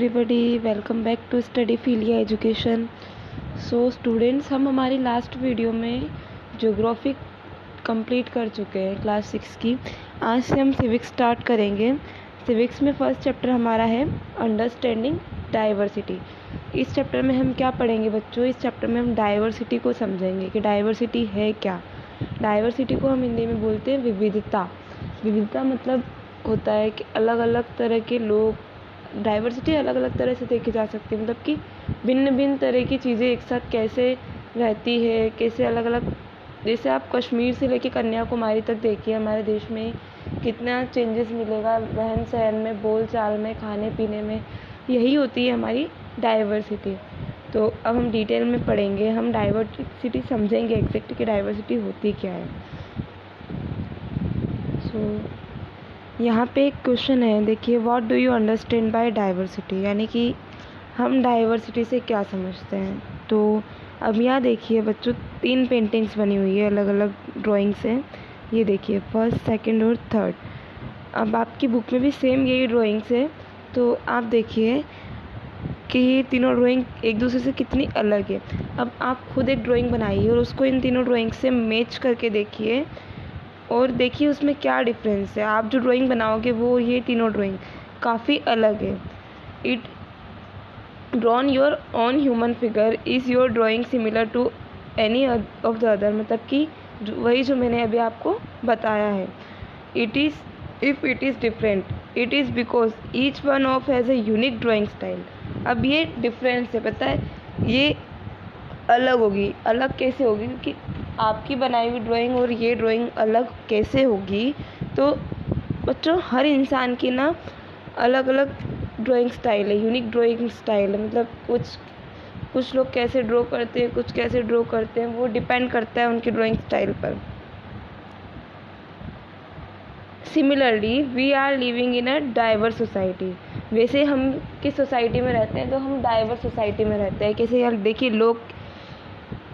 Everybody, welcome back to study philia education. So students, हम हमारी last video में geography complete कर चुके हैं क्लास 6 की। आज से हम सिविक्स स्टार्ट करेंगे। सिविक्स में फर्स्ट चैप्टर हमारा है अंडरस्टैंडिंग डाइवर्सिटी। इस चैप्टर में हम क्या पढ़ेंगे बच्चों? इस चैप्टर में हम डाइवर्सिटी को समझेंगे कि डाइवर्सिटी है क्या। डाइवर्सिटी को हम हिंदी में बोलते हैं विविधता। विविधता मतलब होता है कि अलग अलग तरह के लोग, डाइवर्सिटी अलग अलग तरह से देखी जा सकती है, मतलब कि भिन्न भिन्न तरह की चीज़ें एक साथ कैसे रहती है, कैसे अलग अलग। जैसे आप कश्मीर से लेकर कन्याकुमारी तक देखिए, हमारे देश में कितना चेंजेस मिलेगा रहन सहन में, बोल चाल में, खाने पीने में। यही होती है हमारी डाइवर्सिटी। तो अब हम डिटेल में पढ़ेंगे, हम डाइवर्सिटी समझेंगे एग्जैक्ट कि डाइवर्सिटी होती क्या है। यहाँ पे एक क्वेश्चन है, देखिए, what do you understand by diversity, यानी कि हम डाइवर्सिटी से क्या समझते हैं। तो अब यहाँ देखिए बच्चों, 3 पेंटिंग्स बनी हुई है अलग अलग ड्राइंग से। ये देखिए फर्स्ट, सेकंड और थर्ड। अब आपकी बुक में भी सेम यही ड्राइंग्स है। तो आप देखिए कि ये तीनों ड्राइंग एक दूसरे से कितनी अलग है। अब आप खुद एक ड्राइंग बनाइए और उसको इन तीनों ड्राइंग से मैच करके देखिए और देखिए उसमें क्या डिफरेंस है। आप जो ड्राइंग बनाओगे वो ये तीनों ड्राइंग काफ़ी अलग है। It drawn your own human figure, is your drawing similar to any of the other, मतलब कि वही जो मैंने अभी आपको बताया है। It is if it is different, it is because each one of has a unique drawing style. अब ये डिफरेंस है, पता है, ये अलग होगी। अलग कैसे होगी? क्योंकि आपकी बनाई हुई ड्राइंग और ये ड्राइंग अलग कैसे होगी? तो बच्चों, हर इंसान की ना अलग अलग ड्राइंग स्टाइल है, यूनिक ड्राइंग स्टाइल है। मतलब कुछ लोग कैसे ड्रॉ करते हैं, कुछ कैसे ड्रॉ करते हैं, वो डिपेंड करता है उनकी ड्राइंग स्टाइल पर। Similarly we are living in a diverse society. वैसे हम किस सोसाइटी में रहते हैं? तो हम डाइवर्स सोसाइटी में रहते हैं। कैसे? यार देखिए, लोग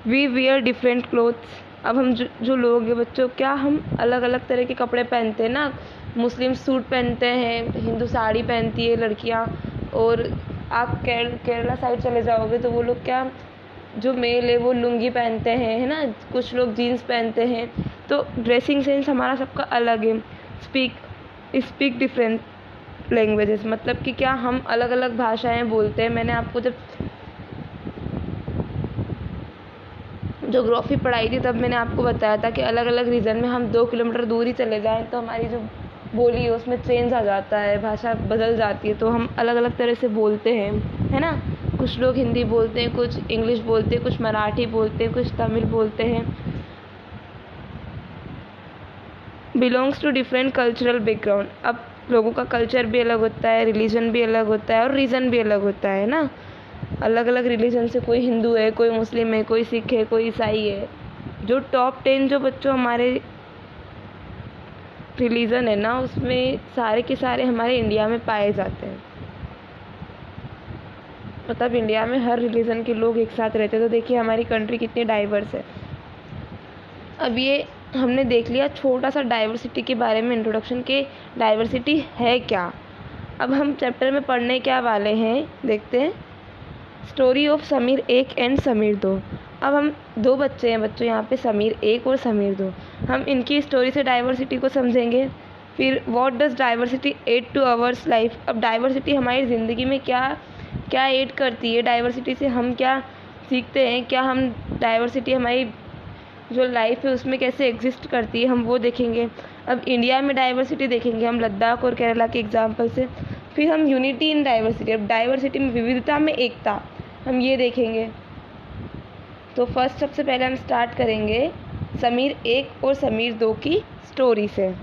वी वियर डिफरेंट क्लोथ्स। अब हम जो लोग हैं बच्चों, क्या हम अलग अलग तरह के कपड़े पहनते हैं ना। मुस्लिम सूट पहनते हैं, हिंदू साड़ी पहनती है लड़कियां, और आप केरला साइड चले जाओगे तो वो लोग क्या, जो मेल है वो लुंगी पहनते हैं, है ना। कुछ लोग जीन्स पहनते हैं। तो ड्रेसिंग सेंस हमारा सबका अलग है। स्पीक डिफरेंट लैंग्वेजेस, मतलब कि क्या हम अलग अलग भाषाएं बोलते हैं। मैंने आपको जब ज्योग्राफी पढ़ाई थी तब मैंने आपको बताया था कि अलग अलग रीजन में हम 2 किलोमीटर दूर ही चले जाएं तो हमारी जो बोली है उसमें चेंज आ जाता है, भाषा बदल जाती है। तो हम अलग अलग तरह से बोलते हैं, है ना। कुछ लोग हिंदी बोलते हैं, कुछ इंग्लिश बोलते हैं, कुछ मराठी बोलते हैं, कुछ तमिल बोलते हैं। Belongs to different cultural background. अब लोगों का कल्चर भी अलग होता है, रिलीजन भी अलग होता है और रीज़न भी अलग होता है ना। अलग अलग रिलीजन से, कोई हिंदू है, कोई मुस्लिम है, कोई सिख है, कोई ईसाई है। जो टॉप 10 जो बच्चों हमारे रिलीजन है ना, उसमें सारे के सारे हमारे इंडिया में पाए जाते हैं। मतलब इंडिया में हर रिलीजन के लोग एक साथ रहते हैं। तो देखिए हमारी कंट्री कितनी डाइवर्स है। अब ये हमने देख लिया छोटा सा डाइवर्सिटी के बारे में इंट्रोडक्शन के डाइवर्सिटी है क्या। अब हम चैप्टर में पढ़ने क्या वाले हैं, देखते हैं। Story of Sameer 1 and Sameer 2। अब हम 2 बच्चे हैं बच्चों यहाँ पे, समीर 1 और समीर 2। हम इनकी स्टोरी से डाइवर्सिटी को समझेंगे। फिर what does diversity add to ours life. अब डाइवर्सिटी हमारी ज़िंदगी में क्या क्या ऐड करती है, डाइवर्सिटी से हम क्या सीखते हैं, क्या हम डाइवर्सिटी हमारी जो लाइफ है उसमें कैसे एग्जिस्ट करती है, हम वो देखेंगे। अब इंडिया में डाइवर्सिटी देखेंगे हम लद्दाख और केरला के एग्जाम्पल से। फिर हम यूनिटी इन डाइवर्सिटी, अब डाइवर्सिटी में विविधता में एकता, हम ये देखेंगे। तो फर्स्ट सबसे पहले हम स्टार्ट करेंगे समीर 1 और समीर 2 की स्टोरी से।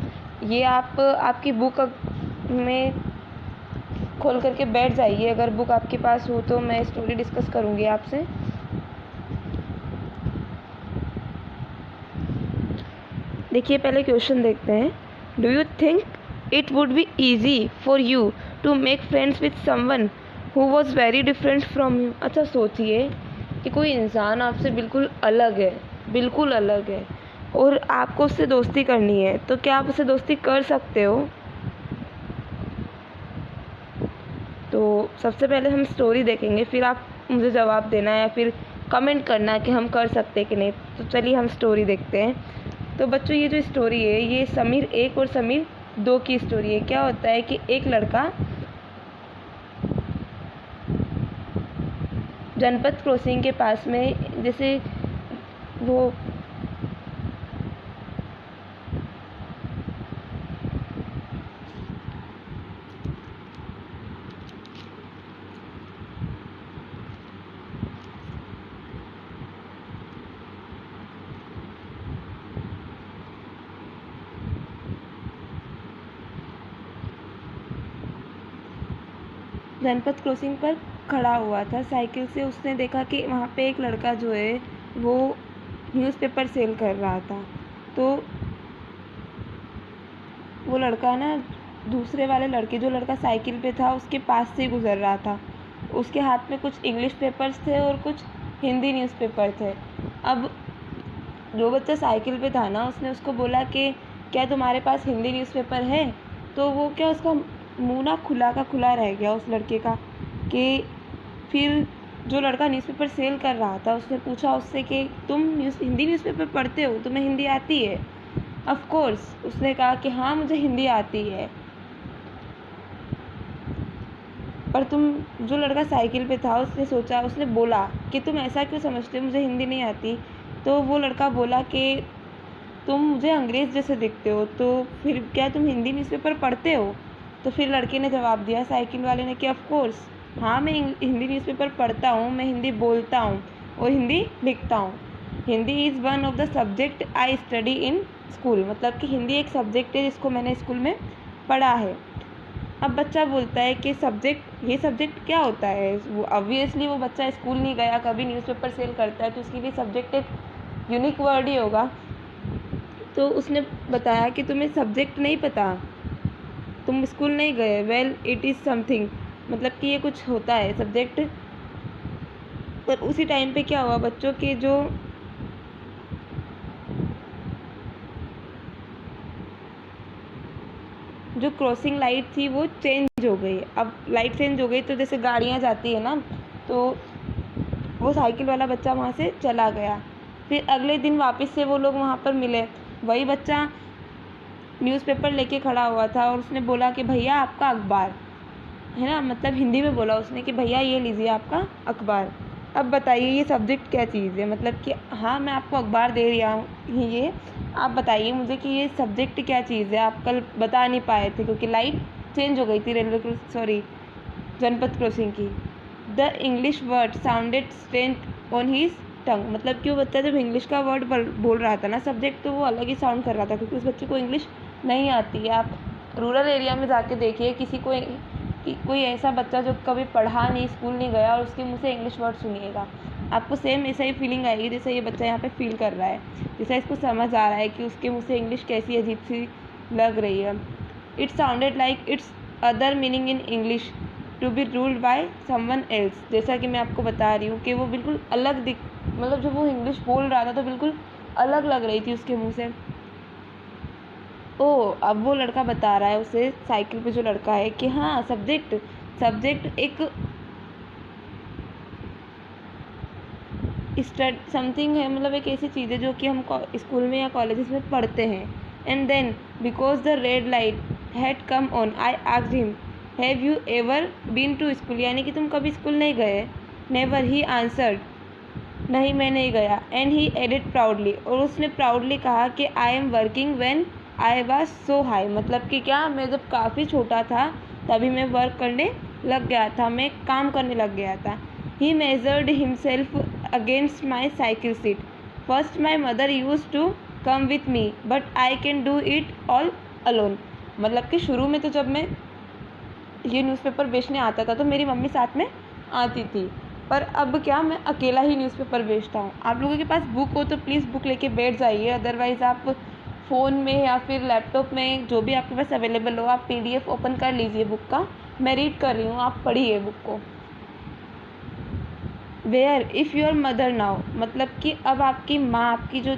ये आप आपकी बुक में खोल करके बैठ जाइए, अगर बुक आपके पास हो तो मैं स्टोरी डिस्कस करूँगी आपसे। देखिए पहले क्वेश्चन देखते हैं। Do you think it would be easy for you to make friends with someone who was very different from you. अच्छा सोचिए कि कोई इंसान आपसे बिल्कुल अलग है और आपको उससे दोस्ती करनी है, तो क्या आप उससे दोस्ती कर सकते हो? तो सबसे पहले हम स्टोरी देखेंगे, फिर आप मुझे जवाब देना या फिर कमेंट करना कि हम कर सकते कि नहीं। तो चलिए हम स्टोरी देखते हैं। तो बच्चों ये जो स्टोरी है ये समीर 1 और समीर 2 की स्टोरी है। क्या होता है कि एक लड़का जनपथ क्रॉसिंग के पास में, जैसे वो जनपथ क्रॉसिंग पर खड़ा हुआ था साइकिल से। उसने देखा कि वहाँ पे एक लड़का जो है वो न्यूज़पेपर सेल कर रहा था। तो वो लड़का ना दूसरे वाले लड़के, जो लड़का साइकिल पे था, उसके पास से गुजर रहा था। उसके हाथ में कुछ इंग्लिश पेपर्स थे और कुछ हिंदी न्यूज़पेपर थे। अब जो बच्चा साइकिल पे था ना, उसने उसको बोला कि क्या तुम्हारे पास हिंदी न्यूज़पेपर है? तो वो क्या, उसका मुंह ना खुला का खुला रह गया उस लड़के का। कि फिर जो लड़का न्यूज़पेपर सेल कर रहा था उसने पूछा उससे कि तुम हिंदी न्यूज़पेपर पढ़ते हो, तुम्हें हिंदी आती है? ऑफ कोर्स उसने कहा कि हाँ मुझे हिंदी आती है। पर जो लड़का साइकिल पे था उसने सोचा, उसने बोला कि तुम ऐसा क्यों समझते हो, मुझे हिंदी नहीं आती? तो वो लड़का बोला कि तुम मुझे अंग्रेज़ जैसे दिखते हो, तो फिर क्या तुम हिंदी न्यूज़पेपर पढ़ते हो? तो फिर लड़के ने जवाब दिया, साइकिल वाले ने, कि ऑफ कोर्स हाँ मैं हिंदी न्यूज़पेपर पढ़ता हूँ, मैं हिंदी बोलता हूँ और हिंदी लिखता हूँ। Hindi is one of the subject I study in school. मतलब कि हिंदी एक सब्जेक्ट है जिसको मैंने स्कूल में पढ़ा है। अब बच्चा बोलता है कि ये सब्जेक्ट क्या होता है? वो ऑब्वियसली वो बच्चा स्कूल नहीं गया, कभी न्यूज़पेपर सेल करता है तो उसके लिए सब्जेक्ट एक यूनिक वर्ड ही होगा। तो उसने बताया कि तुम्हें सब्जेक्ट नहीं पता, तुम स्कूल नहीं गए। वेल इट इज़ समथिंग, मतलब कि ये कुछ होता है सब्जेक्ट। पर उसी टाइम पे क्या हुआ बच्चों के जो क्रॉसिंग लाइट थी वो चेंज हो गई। अब लाइट चेंज हो गई तो जैसे गाड़ियाँ जाती है ना, तो वो साइकिल वाला बच्चा वहाँ से चला गया। फिर अगले दिन वापस से वो लोग वहाँ पर मिले। वही बच्चा न्यूज़पेपर लेके खड़ा हुआ था और उसने बोला कि भैया आपका अखबार है ना, मतलब हिंदी में बोला उसने कि भैया ये लीजिए आपका अखबार। अब बताइए ये सब्जेक्ट क्या चीज़ है? मतलब कि हाँ मैं आपको अखबार दे रहा हूँ, ये आप बताइए मुझे कि ये सब्जेक्ट क्या चीज़ है। आप कल बता नहीं पाए थे क्योंकि लाइट चेंज हो गई थी जनपथ क्रॉसिंग की। The English word sounded strength on his tongue. मतलब कि वो बच्चा जब इंग्लिश का वर्ड बोल रहा था ना सब्जेक्ट, तो वो अलग ही साउंड कर रहा था क्योंकि उस बच्चे को इंग्लिश नहीं आती है। आप रूरल एरिया में जाके देखिए कोई ऐसा बच्चा जो कभी पढ़ा नहीं, स्कूल नहीं गया, और उसके मुंह से इंग्लिश वर्ड सुनिएगा, आपको सेम ऐसा ही फीलिंग आएगी जैसे ये बच्चा यहाँ पे फील कर रहा है, जैसा इसको समझ आ रहा है कि उसके मुंह से इंग्लिश कैसी अजीब सी लग रही है। It sounded like its other meaning in English to be ruled by someone else. जैसा कि मैं आपको बता रही हूँ कि वो बिल्कुल अलग मतलब जब वो इंग्लिश बोल रहा था तो बिल्कुल अलग लग रही थी उसके मुंह से। अब वो लड़का बता रहा है उसे, साइकिल पे जो लड़का है, कि हाँ सब्जेक्ट एक समथिंग है, मतलब एक ऐसी चीज़ है जो कि हम स्कूल में या कॉलेजेस में पढ़ते हैं। And then because the red light had come on I asked him have you ever been to school. यानी कि तुम कभी स्कूल नहीं गए? नेवर, ही आंसर्ड, नहीं मैं नहीं गया। एंड ही एडेड प्राउडली, और उसने प्राउडली कहा कि I am working when I was so high. मतलब कि क्या, मैं जब काफ़ी छोटा था तभी मैं वर्क करने लग गया था, मैं काम करने लग गया था। He measured himself against my cycle seat. First my mother use to come with me but I can do it all alone. मतलब कि शुरू में तो जब मैं ये न्यूज़पेपर बेचने आता था तो मेरी मम्मी साथ में आती थी, पर अब क्या, मैं अकेला ही न्यूज़पेपर बेचता हूँ। आप लोगों के पास बुक हो तो प्लीज़ बुक लेके बैठ जाइए, अदरवाइज़ आप फ़ोन में या फिर लैपटॉप में जो भी आपके पास अवेलेबल हो आप PDF ओपन कर लीजिए बुक का। मैं रीड कर रही हूँ, आप पढ़िए बुक को। Where if your mother now, मतलब कि अब आपकी माँ, आपकी जो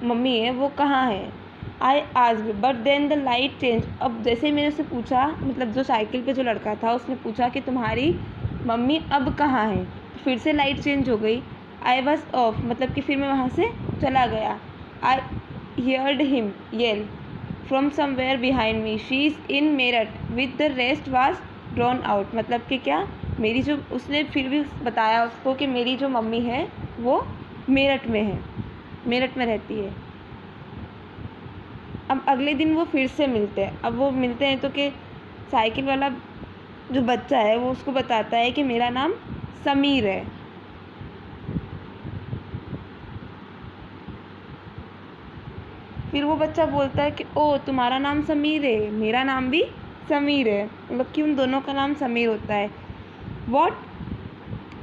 मम्मी है वो कहाँ है? I asked but then the light change. अब जैसे ही मैंने उससे पूछा, मतलब जो साइकिल पे जो लड़का था उसने पूछा कि तुम्हारी मम्मी अब कहाँ है, तो फिर से लाइट चेंज हो गई। आई वॉज ऑफ, मतलब कि फिर मैं वहाँ से चला गया। I heard him yell from somewhere behind me she is in Meerut with the rest was drawn out. मतलब कि क्या, मेरी जो, उसने फिर भी बताया उसको कि मेरी जो मम्मी है वो मेरठ में है, मेरठ में रहती है। अब अगले दिन वो फिर से मिलते हैं। अब वो मिलते हैं तो कि साइकिल वाला जो बच्चा है वो उसको बताता है कि मेरा नाम समीर है। फिर वो बच्चा बोलता है कि ओ तुम्हारा नाम समीर है, मेरा नाम भी समीर है, मतलब कि उन दोनों का नाम समीर होता है। What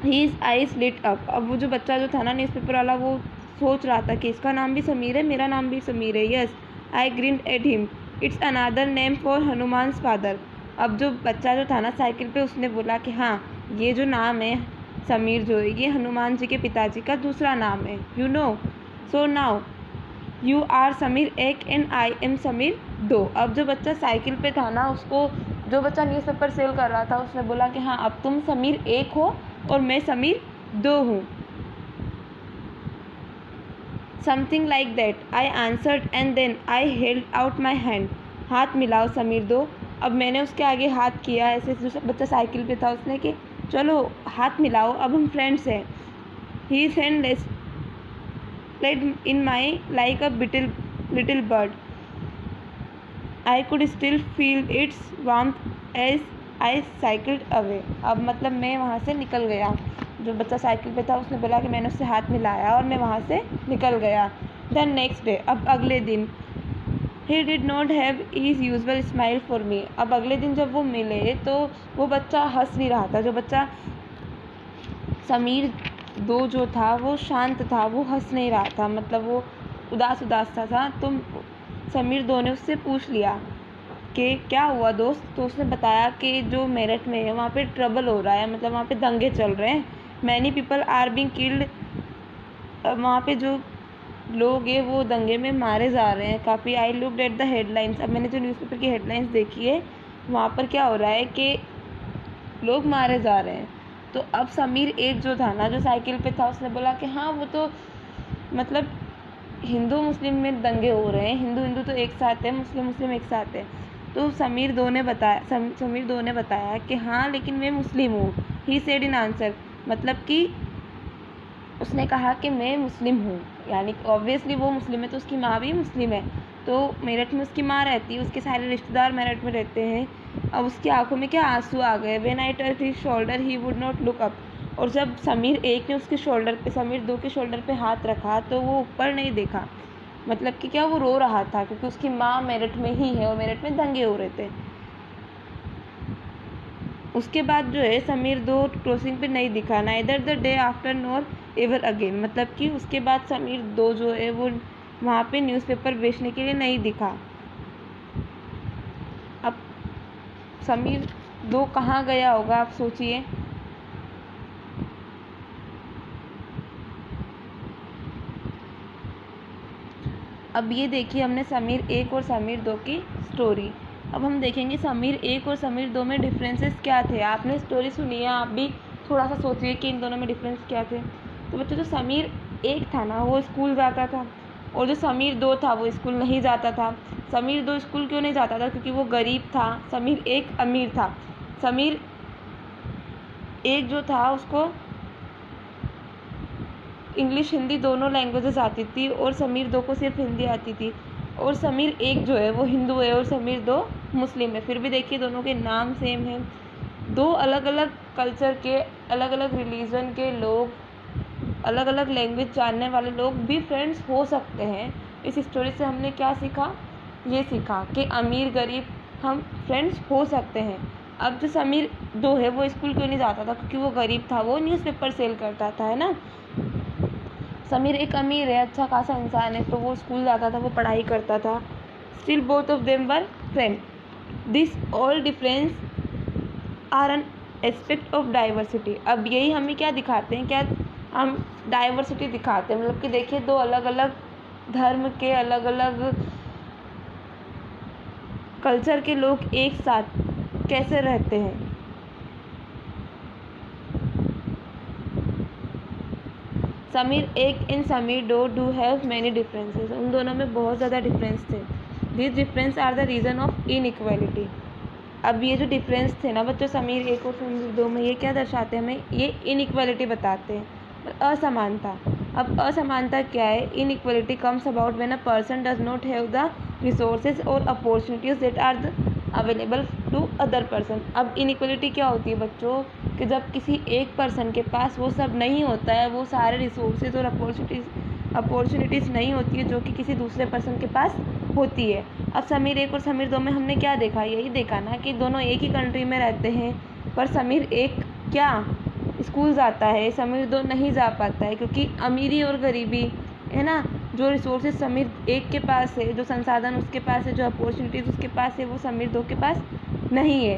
his eyes lit up. अब वो जो बच्चा जो था ना न्यूज़पेपर वाला, वो सोच रहा था कि इसका नाम भी समीर है, मेरा नाम भी समीर है। Yes I grinned at him, it's another name for Hanuman's father. अब जो बच्चा जो था ना साइकिल पे, उसने बोला कि हाँ, ये जो नाम है समीर जो है, ये हनुमान जी के पिताजी का दूसरा नाम है। You know, so now you are Sameer एक एंड आई एम समीर दो। अब जो बच्चा साइकिल पे था ना, उसको जो बच्चा न्यूज़पेपर सेल कर रहा था उसने बोला कि हाँ, अब तुम समीर एक हो और मैं समीर दो हूँ। Something like that I answered and then I held out my hand. हाथ मिलाओ समीर दो। अब मैंने उसके आगे हाथ किया, ऐसे जो बच्चा साइकिल पे था उसने कि चलो हाथ मिलाओ, अब हम फ्रेंड्स हैं। ही send in my like a little bird. I could still feel its warmth as I cycled away. अब मतलब मैं वहाँ से निकल गया। जो बच्चा साइकिल पे था उसने बोला कि मैंने उससे हाथ मिलाया और मैं वहाँ से निकल गया। The next day, अब अगले दिन, he did not have his usual smile for me. अब अगले दिन जब वो मिले तो वो बच्चा हंस नहीं रहा था। जो बच्चा समीर दो जो था वो शांत था, वो हंस नहीं रहा था, मतलब वो उदास उदास सा था। तो समीर दो ने उससे पूछ लिया कि क्या हुआ दोस्त। तो उसने बताया कि जो मेरठ में है वहाँ पे ट्रबल हो रहा है, मतलब वहाँ पे दंगे चल रहे हैं। Many people are being killed. वहाँ पे जो लोग हैं वो दंगे में मारे जा रहे हैं काफ़ी। I looked at the headlines. अब मैंने जो न्यूज़पेपर की हेडलाइंस देखी है वहाँ पर क्या हो रहा है कि लोग मारे जा रहे हैं। तो अब समीर एक जो था ना, जो साइकिल पे था, उसने बोला कि हाँ, वो तो मतलब हिंदू मुस्लिम में दंगे हो रहे हैं, हिंदू तो एक साथ है, मुस्लिम एक साथ है। तो समीर दो ने बताया कि हाँ, लेकिन मैं मुस्लिम हूँ। ही सेड इन आंसर, मतलब कि उसने कहा कि मैं मुस्लिम हूँ, यानी ऑब्वियसली वो मुस्लिम है तो उसकी माँ भी मुस्लिम है। तो मेरठ में उसकी माँ रहती है, उसके सारे रिश्तेदार मेरठ में रहते हैं। अब उसकी आंखों में क्या आंसू आ गए। When I touch his shoulder he would not look up. और जब समीर एक ने उसके शोल्डर पे, समीर दो के शोल्डर पे हाथ रखा तो वो ऊपर नहीं देखा, मतलब कि क्या, वो रो रहा था क्योंकि उसकी माँ मेरठ में ही है और मेरठ में दंगे हो रहे थे। उसके बाद जो है समीर दो क्रॉसिंग पे नहीं दिखा, neither the day after nor ever again. मतलब कि उसके बाद समीर दो जो है वो वहाँ पे न्यूज़पेपर बेचने के लिए नहीं दिखा। अब समीर दो कहाँ गया होगा, आप सोचिए। अब ये देखिए हमने समीर एक और समीर दो की स्टोरी। अब हम देखेंगे समीर एक और समीर दो में डिफरेंसेस क्या थे। आपने स्टोरी सुनी है, आप भी थोड़ा सा सोचिए कि इन दोनों में डिफरेंस क्या थे। तो बच्चों, जो समीर एक था ना वो स्कूल जाता था, और जो समीर दो था वो स्कूल नहीं जाता था। समीर दो स्कूल क्यों नहीं जाता था? क्योंकि वो गरीब था। समीर एक अमीर था। समीर एक जो था उसको इंग्लिश हिंदी दोनों लैंग्वेजेस आती थी और समीर दो को सिर्फ हिंदी आती थी। और समीर एक जो है वो हिंदू है और समीर दो मुस्लिम है। फिर भी देखिए दोनों के नाम सेम है। दो अलग अलग कल्चर के, अलग अलग रिलीजन के लोग, अलग अलग लैंग्वेज जानने वाले लोग भी फ्रेंड्स हो सकते हैं। इस स्टोरी से हमने क्या सीखा? ये सीखा कि अमीर गरीब हम फ्रेंड्स हो सकते हैं। अब जो समीर दो है वो स्कूल क्यों नहीं जाता था? क्योंकि वो गरीब था, वो न्यूज़पेपर सेल करता था, है ना। समीर एक अमीर है, अच्छा खासा इंसान है, तो वो स्कूल जाता था, वो पढ़ाई करता था। Still both of them were friend. This all difference are an aspect of diversity. अब यही हमें क्या दिखाते हैं, क्या हम डाइवर्सिटी दिखाते हैं, मतलब कि देखिए दो अलग अलग धर्म के, अलग अलग कल्चर के लोग एक साथ कैसे रहते हैं। समीर एक इन Sameer do have many differences. उन दोनों में बहुत ज़्यादा डिफरेंस थे। This difference are the reason of inequality. अब ये जो डिफरेंस थे ना बच्चों, समीर एक और समीर दो में, ये क्या दर्शाते हैं हमें, ये इनइक्वालिटी बताते हैं, असमानता। अब असमानता क्या है, inequality comes about when a person does not have the resources और opportunities that are available to other person. अब इनइक्वालिटी क्या होती है बच्चों, कि जब किसी एक पर्सन के पास वो सब नहीं होता है, वो सारे रिसोर्सेज और अपॉर्चुनिटीज़ नहीं होती है जो कि किसी दूसरे पर्सन के पास होती है। अब समीर एक और समीर दो में हमने क्या देखा, यही देखा ना कि दोनों एक ही कंट्री में रहते हैं, पर समीर एक क्या स्कूल जाता है, समीर दो नहीं जा पाता है, क्योंकि अमीरी और गरीबी है ना, जो रिसोर्सेज समीर एक के पास है, जो संसाधन उसके पास है, जो अपॉर्चुनिटीज़ उसके पास है, वो समीर दो के पास नहीं है।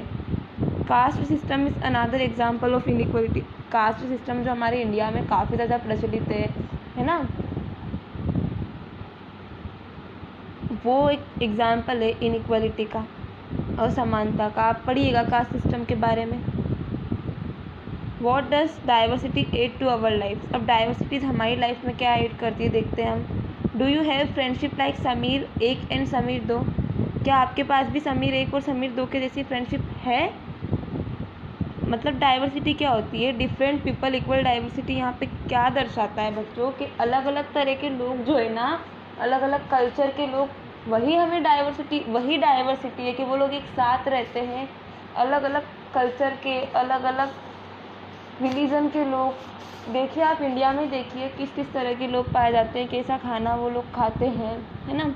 Caste system is another example of inequality. Caste system जो हमारे इंडिया में काफ़ी ज़्यादा प्रचलित है ना, वो एक एग्जाम्पल है इनइक्वालिटी का, असमानता का। आप पढ़िएगा कास्ट सिस्टम के बारे में। What does diversity add to our life. अब डाइवर्सिटीज़ हमारी लाइफ में क्या ऐड करती है देखते हैं हम। Do you have friendship like Sameer एक एंड समीर दो। क्या आपके पास भी समीर एक और समीर दो के जैसी फ्रेंडशिप है। मतलब डाइवर्सिटी क्या होती है, डिफरेंट पीपल इक्वल डाइवर्सिटी। यहाँ पे क्या दर्शाता है बच्चों कि अलग अलग तरह के लोग जो है ना, अलग अलग कल्चर के लोग, वही डाइवर्सिटी है कि वो लोग एक साथ रहते हैं। अलग अलग कल्चर के, अलग अलग रिलीजन के लोग। देखिए आप इंडिया में देखिए किस किस तरह के लोग पाए जाते हैं, कैसा खाना वो लोग खाते हैं, है ना,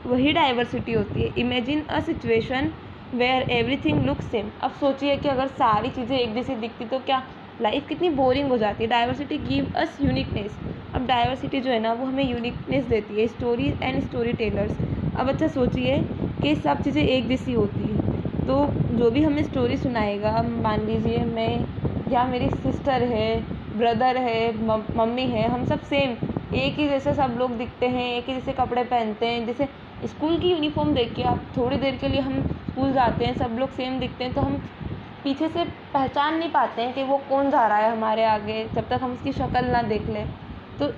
वही डाइवर्सिटी होती है। Imagine a situation where everything look same. अब सोचिए कि अगर सारी चीज़ें एक जैसी दिखती तो क्या लाइफ कितनी बोरिंग हो जाती है। Diversity give us uniqueness. अब डाइवर्सिटी जो है ना वो हमें यूनिकनेस देती है। Stories and story tellers. अब अच्छा सोचिए कि सब चीज़ें एक जैसी होती है तो जो भी हमें स्टोरी सुनाएगा, मान लीजिए मैं या मेरी सिस्टर है, ब्रदर है, मम्मी है, हम सब सेम एक ही जैसे सब लोग दिखते हैं, एक ही जैसे कपड़े पहनते हैं। जैसे स्कूल की यूनिफॉर्म देखिए आप, थोड़ी देर के लिए हम स्कूल जाते हैं, सब लोग सेम दिखते हैं तो हम पीछे से पहचान नहीं पाते हैं कि वो कौन जा रहा है हमारे आगे, जब तक हम उसकी शक्ल ना देख लें। तो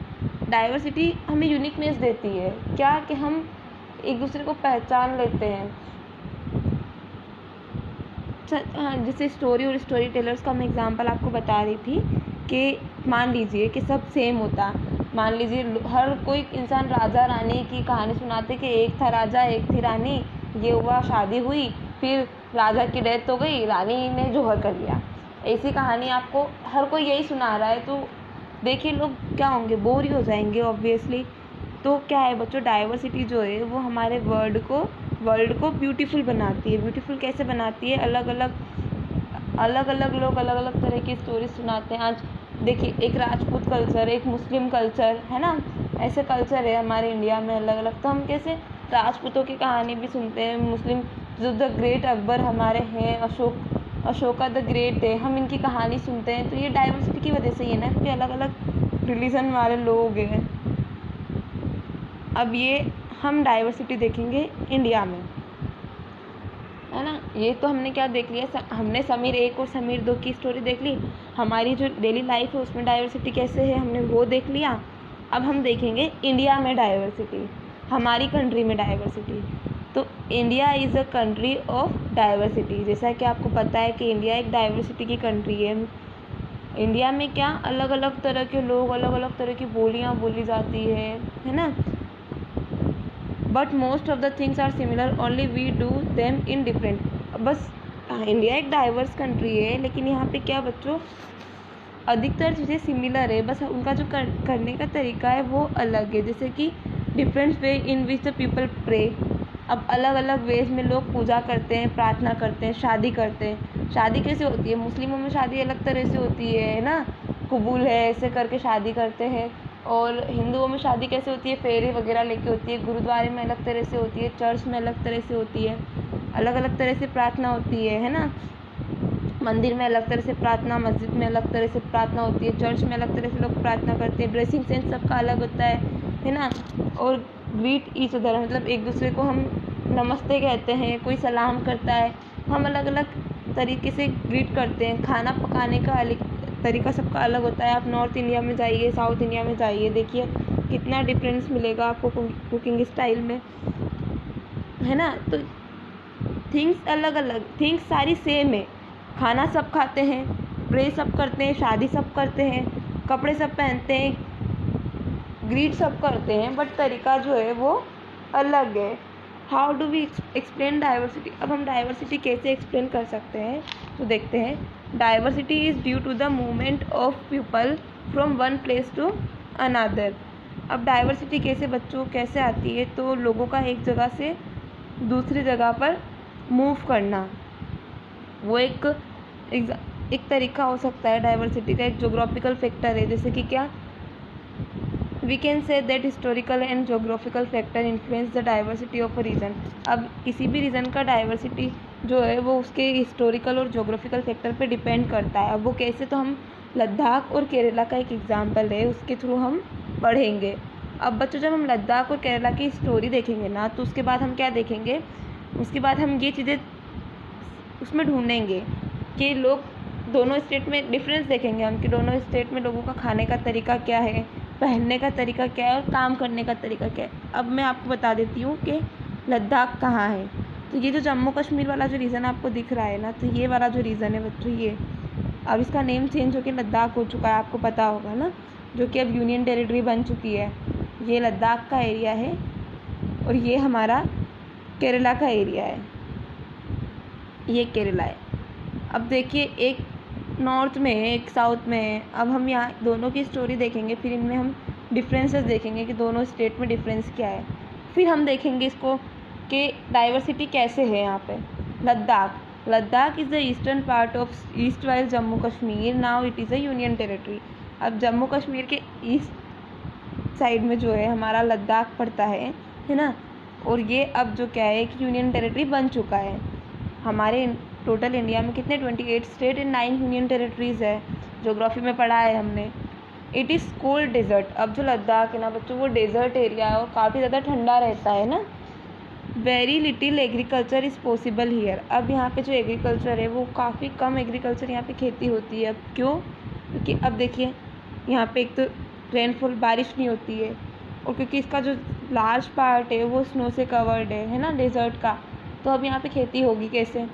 डाइवर्सिटी हमें यूनिकनेस देती है क्या, कि हम एक दूसरे को पहचान लेते हैं। जैसे स्टोरी और स्टोरी टेलर्स का मैं एग्जांपल आपको बता रही थी कि मान लीजिए कि सब सेम होता। मान लीजिए हर कोई इंसान राजा रानी की कहानी सुनाते कि एक था राजा एक थी रानी, ये हुआ, शादी हुई, फिर राजा की डेथ हो गई, रानी ने जौहर कर लिया। ऐसी कहानी आपको हर कोई यही सुना रहा है तो देखिए लोग क्या होंगे, बोर ही हो जाएंगे ऑब्वियसली। तो क्या है बच्चों, डाइवर्सिटी जो है वो हमारे वर्ल्ड को ब्यूटीफुल बनाती है। ब्यूटीफुल कैसे बनाती है, अलग अलग लोग अलग अलग तरह की स्टोरी सुनाते हैं। आज देखिए एक राजपूत कल्चर, एक मुस्लिम कल्चर, है ना, ऐसे कल्चर है हमारे इंडिया में अलग अलग। तो हम कैसे राजपूतों की कहानी भी सुनते हैं, मुस्लिम जो द ग्रेट अकबर हमारे हैं, अशोका द ग्रेट है, हम इनकी कहानी सुनते हैं। तो ये डाइवर्सिटी की वजह से ही है ना, क्योंकि अलग अलग रिलीजन वाले लोग हैं। अब ये हम डाइवर्सिटी देखेंगे इंडिया में, है ना। ये तो हमने क्या देख लिया, हमने समीर एक और समीर दो की स्टोरी देख ली। हमारी जो डेली लाइफ है उसमें डाइवर्सिटी कैसे है हमने वो देख लिया। अब हम देखेंगे इंडिया में डाइवर्सिटी, हमारी कंट्री में डाइवर्सिटी। तो India is a country of diversity. जैसा कि आपको पता है कि इंडिया एक डाइवर्सिटी की कंट्री है। इंडिया में क्या अलग अलग तरह के लोग, अलग अलग तरह की बोलियाँ बोली जाती है ना। But most of the things are similar, only we do them in different. बस इंडिया एक डाइवर्स कंट्री है लेकिन यहाँ पे क्या बच्चों, अधिकतर चीज़ें सिमिलर है, बस उनका जो करने का तरीका है वो अलग है। जैसे कि different way in which the people pray. अब अलग अलग वेज में लोग पूजा करते हैं, प्रार्थना करते हैं, शादी करते हैं। शादी कैसे होती है, मुस्लिमों में शादी अलग तरह से होती है ना, कबूल है ऐसे करके शादी करते हैं। और हिंदुओं में शादी कैसे होती है, फेरे वगैरह लेके होती है। गुरुद्वारे में अलग तरह से होती है, चर्च में अलग तरह से होती है, अलग अलग तरह से प्रार्थना होती है ना। मंदिर में अलग तरह से प्रार्थना, मस्जिद में अलग तरह से प्रार्थना होती है, चर्च में अलग तरह से लोग प्रार्थना करते हैं। ड्रेसिंग सेंस सबका अलग होता है ना। और ग्रीट ईच अदर, मतलब एक दूसरे को हम नमस्ते कहते हैं, कोई सलाम करता है। हम अलग अलग तरीके से ग्रीट करते हैं। खाना पकाने का अलग तरीका सबका अलग होता है। आप नॉर्थ इंडिया में जाइए, साउथ इंडिया में जाइए, देखिए कितना डिफरेंस मिलेगा आपको कुकिंग स्टाइल में, है ना। तो थिंग्स अलग अलग, थिंग्स सारी सेम है। खाना सब खाते हैं, प्रे सब करते हैं, शादी सब करते हैं, कपड़े सब पहनते हैं, ग्रीट सब करते हैं, बट तरीका जो है वो अलग है। How do we explain diversity. अब हम डाइवर्सिटी कैसे एक्सप्लेन कर सकते हैं, तो देखते हैं। Diversity is due to the movement of people from one place to another. अब डाइवर्सिटी कैसे बच्चों कैसे आती है, तो लोगों का एक जगह से दूसरी जगह पर मूव करना, वो एक तरीका हो सकता है डाइवर्सिटी का। एक जोग्राफिकल फैक्टर है, जैसे कि क्या, we can say that historical and geographical factor influence the diversity of a region. अब किसी भी रीजन का डाइवर्सिटी जो है वो उसके हिस्टोरिकल और जोग्राफिकल फैक्टर पे डिपेंड करता है। अब वो कैसे, तो हम लद्दाख और केरला का एक एग्जाम्पल है, उसके थ्रू हम पढ़ेंगे। अब बच्चों जब हम लद्दाख और केरला की स्टोरी देखेंगे ना, तो उसके बाद हम क्या देखेंगे, उसके बाद हम ये चीज़ें उसमें ढूंढेंगे कि लोग दोनों स्टेट में डिफरेंस देखेंगे हम, कि दोनों स्टेट में लोगों का खाने का तरीका क्या है, पहनने का तरीका क्या है, और काम करने का तरीका क्या है। अब मैं आपको बता देती हूँ कि लद्दाख कहाँ है। तो ये जो जम्मू कश्मीर वाला जो रीज़न आपको दिख रहा है ना, तो ये वाला जो रीज़न है बच्चों, ये अब इसका नेम चेंज होकर लद्दाख हो चुका है, आपको पता होगा ना, जो कि अब यूनियन टेरिटरी बन चुकी है। ये लद्दाख का एरिया है और ये हमारा केरला का एरिया है, ये केरला है। अब देखिए, एक नॉर्थ में है, एक साउथ में है। अब हम यहाँ दोनों की स्टोरी देखेंगे, फिर इनमें हम डिफरेंसेस देखेंगे कि दोनों स्टेट में डिफरेंस क्या है। फिर हम देखेंगे इसको कि डाइवर्सिटी कैसे है यहाँ पे। Ladakh is the eastern part of east while Jammu Kashmir, now it is a union territory. अब जम्मू कश्मीर के ईस्ट साइड में जो है हमारा लद्दाख पड़ता है ना। और ये अब जो क्या है कि यूनियन टेरिटरी बन चुका है। हमारे टोटल इंडिया में कितने 28 स्टेट एंड 9 यूनियन टेरिटरीज़ है, जोग्राफी में पढ़ा है हमने। It is cold desert. अब जो लद्दाख है ना बच्चों, वो डेजर्ट एरिया है और काफ़ी ज़्यादा ठंडा रहता है ना। Very little agriculture is possible here. अब यहाँ पे जो एग्रीकल्चर है वो काफ़ी कम एग्रीकल्चर यहाँ पे खेती होती है। अब क्यों, क्योंकि अब देखिए यहाँ पे एक तो रेनफॉल, बारिश नहीं होती है, और क्योंकि इसका जो लार्ज पार्ट है वो स्नो से कवर्ड है ना, डेजर्ट का। तो अब यहाँ पे खेती होगी कैसे,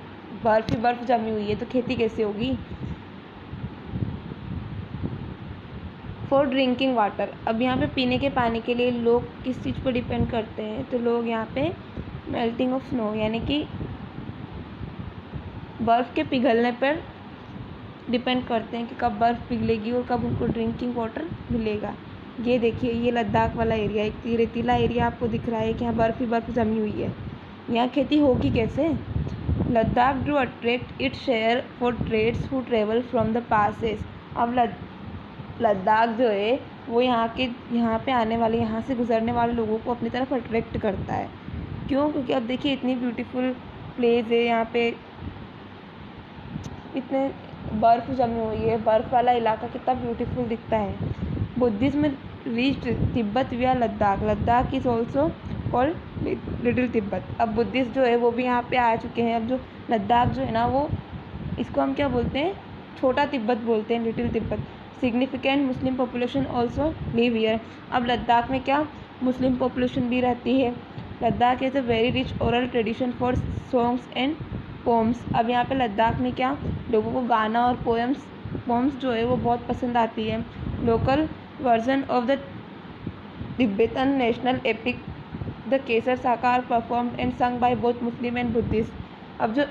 बर्फ़ ही बर्फ़ जमी हुई है, तो खेती कैसे होगी। For drinking water. अब यहाँ पे पीने के पानी के लिए लोग किस चीज़ पर डिपेंड करते हैं, तो लोग यहाँ पे मेल्टिंग ऑफ स्नो, यानी कि बर्फ़ के पिघलने पर डिपेंड करते हैं कि कब बर्फ़ पिघलेगी और कब उनको ड्रिंकिंग वाटर मिलेगा। ये देखिए, ये लद्दाख वाला एरिया, एक रेतीला एरिया आपको दिख रहा है कि यहाँ बर्फ़ ही बर्फ़ जमी हुई है। यहाँ खेती होगी कैसे। Ladakh do attract it share for trades who travel from the passes. अब लद्दाख जो है वो यहाँ पे आने वाले, यहाँ से गुजरने वाले लोगों को अपनी तरफ अट्रैक्ट करता है। क्यों, क्योंकि अब देखिए इतनी ब्यूटीफुल प्लेस है यहाँ पे, इतने बर्फ़ जमी हुई है, बर्फ़ वाला इलाका कितना ब्यूटीफुल दिखता है। बुद्धिज्म रीच्ड तिब्बत विया Ladakh. Ladakh is also called little Tibet. अब बुद्धिस्ट जो है वो भी यहाँ पे आ चुके हैं। अब जो लद्दाख जो है ना, वो इसको हम क्या बोलते हैं, छोटा तिब्बत बोलते हैं, little Tibet. Significant Muslim population also live here. अब लद्दाख में क्या, मुस्लिम पॉपुलेशन भी रहती है। Ladakh is a very rich oral tradition for songs and poems. अब यहाँ पे लद्दाख में क्या, लोगों को गाना और पोम्स जो है वो बहुत पसंद आती है। Local version of the Tibetan national epic the Kesar saga are performed and sung by both Muslim and Buddhist. अब जो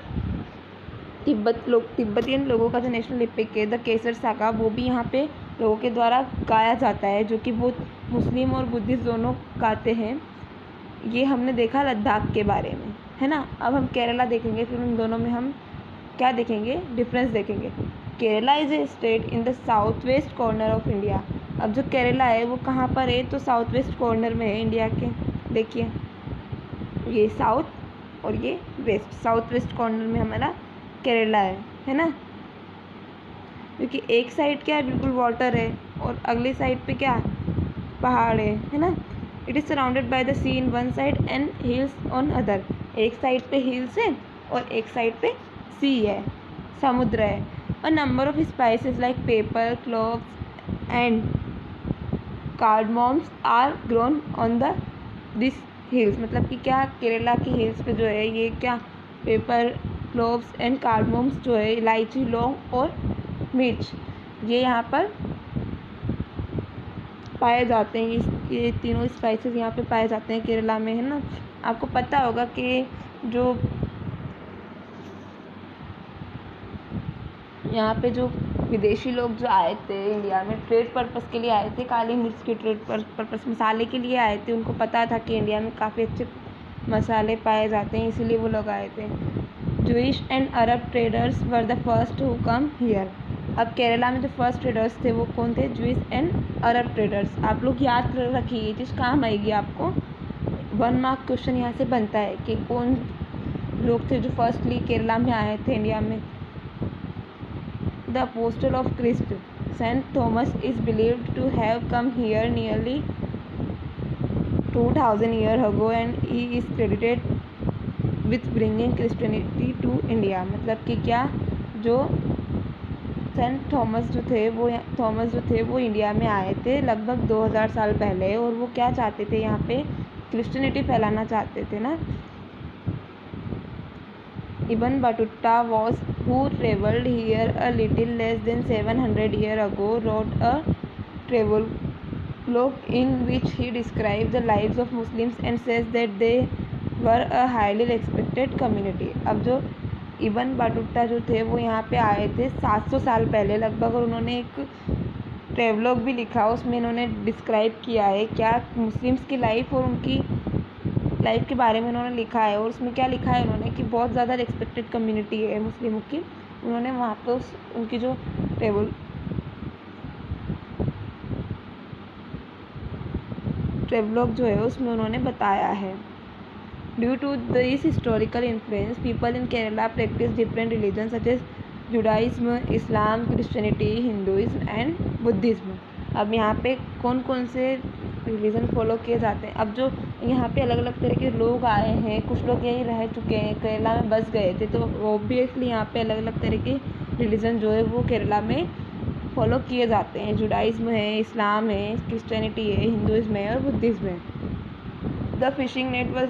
तिब्बतियन लोगों का जो नेशनल एपिक है द केसर साका, वो भी यहाँ पे लोगों के द्वारा गाया जाता है, जो कि वो मुस्लिम और बुद्धिस्ट दोनों गाते हैं। ये हमने देखा लद्दाख के बारे में, है ना। अब हम केरला देखेंगे, फिर उन दोनों में हम क्या देखेंगे, डिफरेंस देखेंगे। Kerala is a state in the south west corner of India. अब जो केरला है वो कहाँ पर है, तो साउथ वेस्ट कॉर्नर में है इंडिया के। देखिए ये साउथ और ये वेस्ट, साउथ वेस्ट कॉर्नर में हमारा केरला है ना। क्योंकि एक साइड क्या है, बिल्कुल वाटर है, और अगली साइड पे क्या, पहाड़ है ना। It is surrounded by the sea in one side and hills on other. एक साइड पे हिल्स है और एक साइड पे सी है, समुद्र है। A number of spices like pepper, cloves and cardamoms are grown on the this hills. मतलब कि क्या केरला की हिल्स पे जो है ये क्या पेपर, क्लोव्स एंड कार्डमोम्स जो है, इलायची, लौंग और मिर्च, ये यहाँ पर पाए जाते हैं। ये तीनों स्पाइसेस यहाँ पे पाए जाते हैं केरला में, है ना। आपको पता होगा कि जो यहाँ पे जो विदेशी लोग जो आए थे इंडिया में ट्रेड पर्पस के लिए आए थे, काली मिर्च के ट्रेड पर्पस, मसाले के लिए आए थे। उनको पता था कि इंडिया में काफ़ी अच्छे मसाले पाए जाते हैं, इसीलिए वो लोग आए थे। Jewish and Arab traders were the first who come here. अब केरला में जो फर्स्ट ट्रेडर्स थे वो कौन थे? Jewish and Arab traders. आप लोग याद कर रखिए, ये चीज़ काम आएगी आपको। 1 मार्क क्वेश्चन यहाँ से बनता है कि कौन लोग थे जो फर्स्टली केरला में आए थे इंडिया में। The apostle of Christ, Saint Thomas, is believed to have come here nearly 2000 years ago and he is credited with bringing Christianity to India। मतलब कि क्या जो सेंट थॉमस जो थे वो इंडिया में आए थे लगभग 2000 साल पहले, और वो क्या चाहते थे? यहाँ पे क्रिश्चियनिटी फैलाना चाहते थे ना। Ibn Battuta was who travelled here a little less than 700 years ago, wrote a travelogue in which he described the lives of Muslims and says that they were a highly respected community। अब जो इबन बाटुटा जो थे वो यहाँ पे आए थे 700 साल पहले लगभग, और उन्होंने एक ट्रेवलॉग भी लिखा। उसमें इन्होंने डिस्क्राइब किया है क्या मुस्लिम्स की लाइफ और उनकी लाइफ के बारे में उन्होंने लिखा है। और उसमें क्या लिखा है उन्होंने कि बहुत ज़्यादा रिस्पेक्टेड कम्युनिटी है मुस्लिमों की। उन्होंने वहाँ पर उनकी जो ट्रेवलॉग जो है उसमें उन्होंने बताया है। Due to this historical influence people in Kerala practice different religion such as Judaism, Islam, Christianity, Hinduism and Buddhism. अब यहाँ पे कौन कौन से रिलीजन फॉलो किए जाते हैं? अब जो यहाँ पे अलग अलग तरह के लोग आए हैं, कुछ लोग यहीं रह चुके हैं, केरला में बस गए थे, तो ऑब्वियसली यहाँ पे अलग अलग तरह के रिलीजन जो है वो केरला में फॉलो किए जाते हैं। जुडाइज्म है, इस्लाम है, क्रिश्चियनिटी है, हिंदुइज्म है और बुद्धिज्म है। The fishing net was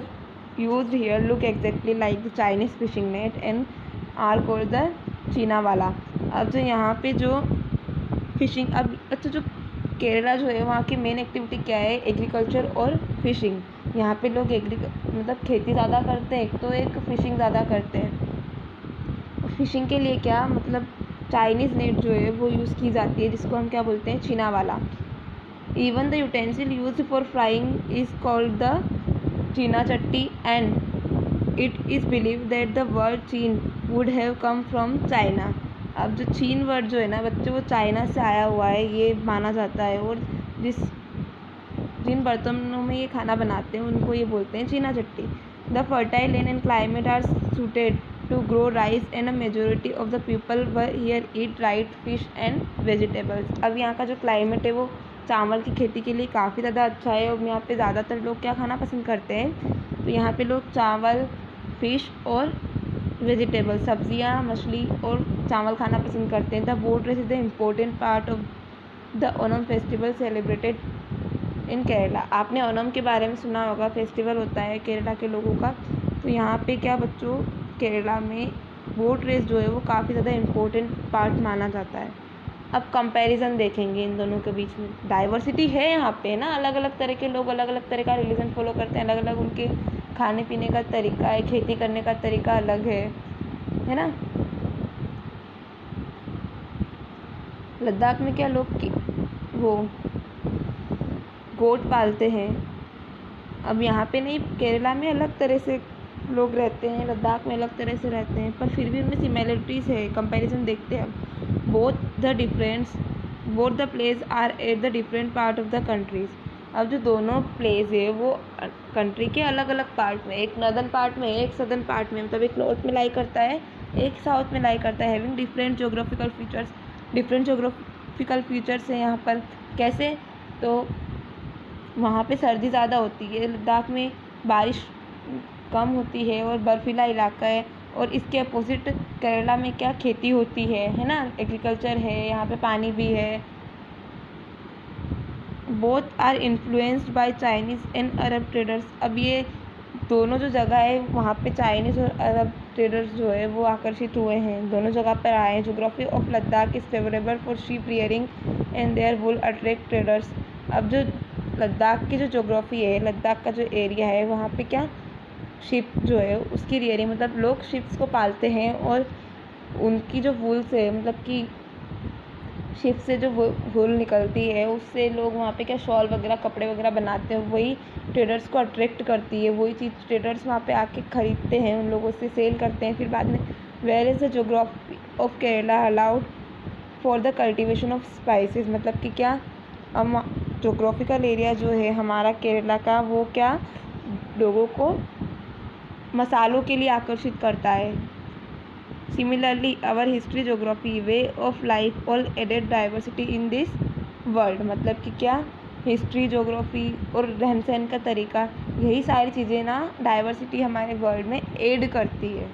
used here look exactly like the Chinese fishing net and are called the cheena vala. अब जो यहाँ पे जो फिशिंग, अब अच्छा जो केरला जो है वहाँ की मेन एक्टिविटी क्या है? एग्रीकल्चर और फिशिंग। यहाँ पे लोग मतलब खेती ज़्यादा करते हैं, तो एक फिशिंग ज़्यादा करते हैं। फिशिंग के लिए क्या मतलब चाइनीज़ नेट जो है वो यूज़ की जाती है, जिसको हम क्या बोलते हैं? चीना वाला। Even the utensil use for frying is called the cheena chatti and it is believe that the word cheen would have come from China. अब जो चीन वर्ड जो है ना बच्चों, वो चाइना से आया हुआ है ये माना जाता है। और जिन बर्तनों में ये खाना बनाते हैं उनको ये बोलते हैं चीना चट्टी। The fertile land and climate are suited to grow rice and a majority of the people were here eat rice, fish and vegetables. अब यहाँ का जो क्लाइमेट है वो चावल की खेती के लिए काफ़ी ज़्यादा अच्छा है, और यहाँ पे ज़्यादातर लोग क्या खाना पसंद करते हैं? तो यहाँ पे लोग चावल, फिश और वेजिटेबल, सब्जियाँ, मछली और चावल खाना पसंद करते हैं। The boat race is the important part of the Onam festival celebrated in Kerala. आपने ओनम के बारे में सुना होगा, फेस्टिवल होता है केरला के लोगों का। तो यहाँ पे क्या बच्चों, केरला में बोट रेस जो है वो काफ़ी ज़्यादा इम्पोर्टेंट पार्ट माना जाता है। अब कंपैरिजन देखेंगे इन दोनों के बीच में। डाइवर्सिटी है यहाँ पे ना, अलग अलग तरह के लोग अलग अलग तरह का रिलीजन फॉलो करते हैं, अलग अलग उनके खाने पीने का तरीका है, खेती करने का तरीका अलग है ना। लद्दाख में क्या लोग वो गोट पालते हैं। अब यहाँ पे नहीं, केरला में अलग तरह से लोग रहते हैं, लद्दाख में अलग तरह से रहते हैं, पर फिर भी उनमें सिमिलरिटीज़ है। कंपैरिजन देखते हैं अब। Both the place are at the different part of the countries. अब जो दोनों प्लेस है वो कंट्री के अलग अलग पार्ट में, एक नॉर्दर्न पार्ट में, एक सदर्न पार्ट में, मतलब एक नॉर्थ में लाई करता है, एक साउथ में लाई करता है। हैविंग डिफरेंट जोग्राफिकल फीचर्स हैं यहाँ पर। कैसे? तो वहाँ पे सर्दी ज़्यादा होती है, लद्दाख में बारिश कम होती है और बर्फीला इलाका है। और इसके अपोजिट केरला में क्या खेती होती है ना, एग्रीकल्चर है, यहाँ पे पानी भी है। Both are influenced by Chinese and Arab traders. अब ये दोनों जो जगह है वहाँ पे चाइनीज़ और अरब ट्रेडर्स जो है वो आकर्षित हुए हैं, दोनों जगह पर आए हैं। Geography of Ladakh is favourable for sheep rearing and their wool attract traders. अब जो लद्दाख की जो ज्योग्राफी है, लद्दाख का जो एरिया है, वहाँ पे क्या शिप जो है उसकी रियरिंग, मतलब लोग शिप्स को पालते हैं और उनकी जो वूल से, मतलब कि शिप से जो वूल निकलती है उससे लोग वहाँ पे क्या शॉल वगैरह, कपड़े वगैरह बनाते हैं। वही ट्रेडर्स को अट्रैक्ट करती है, वही चीज़ ट्रेडर्स वहाँ पे आके ख़रीदते हैं, उन लोगों से सेल करते हैं। फिर बाद में where is the geography of Kerala allowed for the cultivation of spices. मतलब कि क्या हम जोग्राफिकल एरिया जो है हमारा केरला का, वो क्या लोगों को मसालों के लिए आकर्षित करता है। Similarly our history, geography, way of life all added diversity in this world. मतलब कि क्या हिस्ट्री, जोग्राफी और रहन सहन का तरीका, यही सारी चीज़ें ना डाइवर्सिटी हमारे वर्ल्ड में ऐड करती है।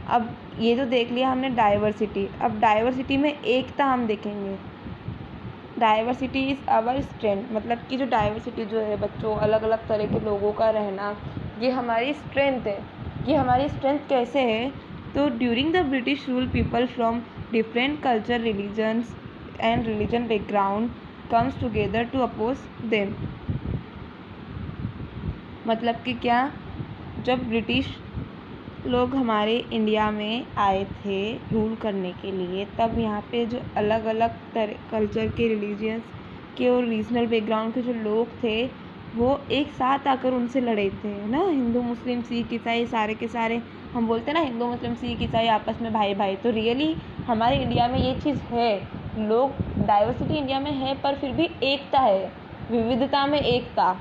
अब ये तो देख लिया हमने डाइवर्सिटी। अब डाइवर्सिटी में एकता हम देखेंगे। Diversity is our strength. मतलब कि जो डाइवर्सिटी जो है बच्चों, अलग अलग तरह के लोगों का रहना, ये हमारी स्ट्रेंथ है। ये हमारी स्ट्रेंथ कैसे है? तो during the British rule people from different culture, religions and religion background comes together to oppose them. मतलब कि क्या, जब ब्रिटिश लोग हमारे इंडिया में आए थे रूल करने के लिए, तब यहाँ पे जो अलग अलग तरह कल्चर के, रिलीजियंस के और रीजनल बैकग्राउंड के जो लोग थे वो एक साथ आकर उनसे लड़े थे ना। हिंदू, मुस्लिम, सिख, ईसाई, सारे के सारे, हम बोलते हैं ना हिंदू, मुस्लिम, सिख, ईसाई आपस में भाई भाई। तो रियली हमारे इंडिया में ये चीज़ है। लोग, डाइवर्सिटी इंडिया में है पर फिर भी एकता है, विविधता में एकता।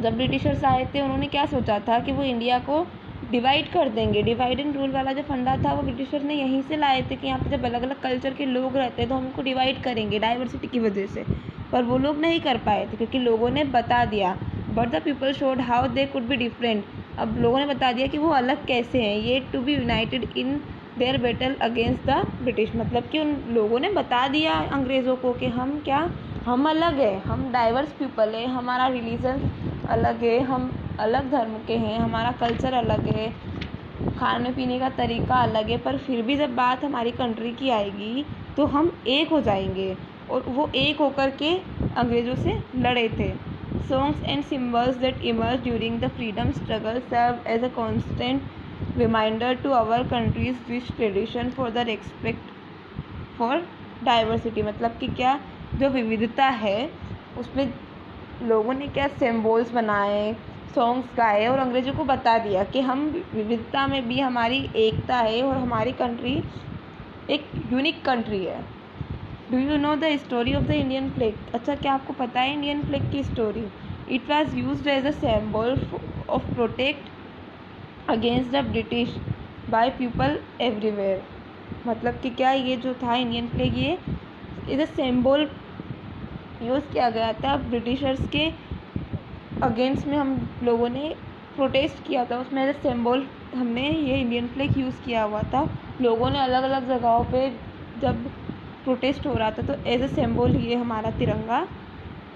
जब ब्रिटिशर्स आए थे उन्होंने क्या सोचा था कि वो इंडिया को डिवाइड कर देंगे। डिवाइड एंड रूल वाला जो फंडा था वो ब्रिटिशर्स ने यहीं से लाए थे कि यहाँ पे जब अलग अलग कल्चर के लोग रहते हैं तो हम उनको डिवाइड करेंगे डाइवर्सिटी की वजह से। पर वो लोग नहीं कर पाए थे क्योंकि लोगों ने बता दिया, but the people showed how they could be different. अब लोगों ने बता दिया कि वो अलग कैसे हैं, ये to be united in their battle against the British. मतलब कि उन लोगों ने बता दिया अंग्रेज़ों को कि हम क्या, हम अलग है, हम डाइवर्स पीपल है, हमारा रिलीजन अलग है, हम अलग धर्म के हैं, हमारा कल्चर अलग है, खाने पीने का तरीका अलग है, पर फिर भी जब बात हमारी कंट्री की आएगी तो हम एक हो जाएंगे। और वो एक होकर के अंग्रेज़ों से लड़े थे। Songs and symbols that emerge during the freedom struggle serve as a constant reminder to our country's rich tradition for the respect for diversity. मतलब कि क्या, जो विविधता है उसमें लोगों ने क्या सिम्बल्स बनाए, सॉन्ग्स गाए और अंग्रेज़ों को बता दिया कि हम विविधता में भी हमारी एकता है और हमारी कंट्री एक यूनिक कंट्री है। Do you know the story of the Indian flag? अच्छा, क्या आपको पता है इंडियन फ्लैग की story? It was used as a symbol of protect against the British by people everywhere. मतलब कि क्या, ये जो था इंडियन फ्लैग, ये इज अ सिंबल यूज़ किया गया था ब्रिटिशर्स के अगेंस्ट में। हम लोगों ने प्रोटेस्ट किया था, उसमें एज अ सिंबल हमने ये इंडियन फ्लैग यूज़ किया हुआ था। लोगों ने अलग अलग जगहों पे जब प्रोटेस्ट हो रहा था तो एज अ सिंबल ये हमारा तिरंगा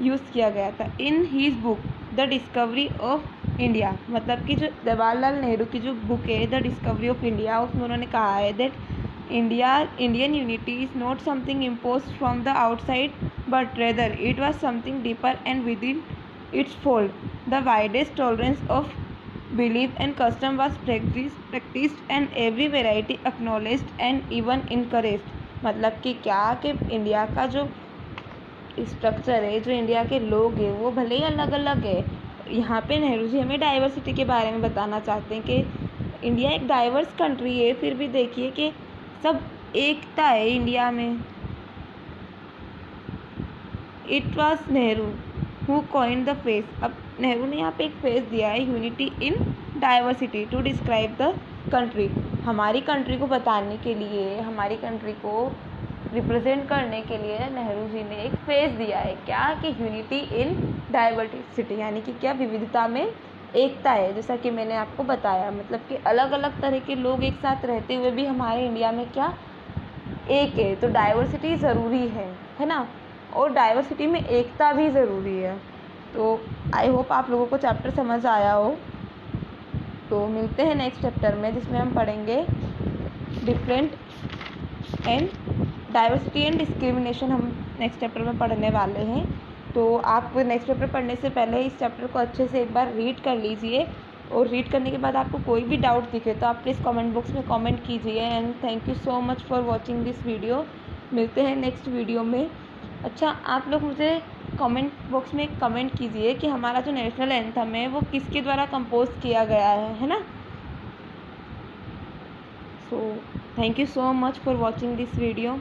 यूज़ किया गया था। In his book the discovery of India, मतलब कि जो जवाहरलाल नेहरू की जो बुक है द डिस्कवरी ऑफ इंडिया, उसमें उन्होंने कहा है that Indian unity is not something impose from the outside but rather it was something deeper and with in its fold. The widest tolerance of belief and custom was practiced and every variety acknowledged and even encouraged। मतलब कि क्या, कि India का जो structure है, जो India के लोग हैं, वो भले ही अलग अलग है। यहाँ पे नेहरू जी हमें डाइवर्सिटी के बारे में बताना चाहते हैं कि इंडिया एक डाइवर्स कंट्री है, फिर भी देखिए कि सब एकता है इंडिया में। It was Nehru who coined the phrase. अब नेहरू ने यहाँ पे एक फ्रेज दिया है, unity in diversity, to describe the country. हमारी कंट्री को बताने के लिए, हमारी कंट्री को रिप्रेजेंट करने के लिए नेहरू जी ने एक फेज दिया है, क्या कि यूनिटी इन डाइवर्सिटी, यानी कि क्या विविधता में एकता है। जैसा कि मैंने आपको बताया, मतलब कि अलग अलग तरह के लोग एक साथ रहते हुए भी हमारे इंडिया में क्या एक है। तो डाइवर्सिटी ज़रूरी है ना, और डाइवर्सिटी में एकता भी ज़रूरी है। तो आई होप आप लोगों को चैप्टर समझ आया हो। तो मिलते हैं नेक्स्ट चैप्टर में, जिसमें हम पढ़ेंगे different and diversity and discrimination, हम नेक्स्ट चैप्टर में पढ़ने वाले हैं। तो आप नेक्स्ट चैप्टर पढ़ने से पहले इस चैप्टर को अच्छे से एक बार रीड कर लीजिए, और रीड करने के बाद आपको कोई भी डाउट दिखे तो आप प्लीज़ कमेंट बॉक्स में कमेंट कीजिए। And thank you so much for watching this video. मिलते हैं नेक्स्ट वीडियो में। अच्छा, आप लोग मुझे कमेंट बॉक्स में कमेंट कीजिए कि हमारा जो नेशनल एंथम है वो किसके द्वारा कंपोज किया गया है ना। So thank you so much for watching this video.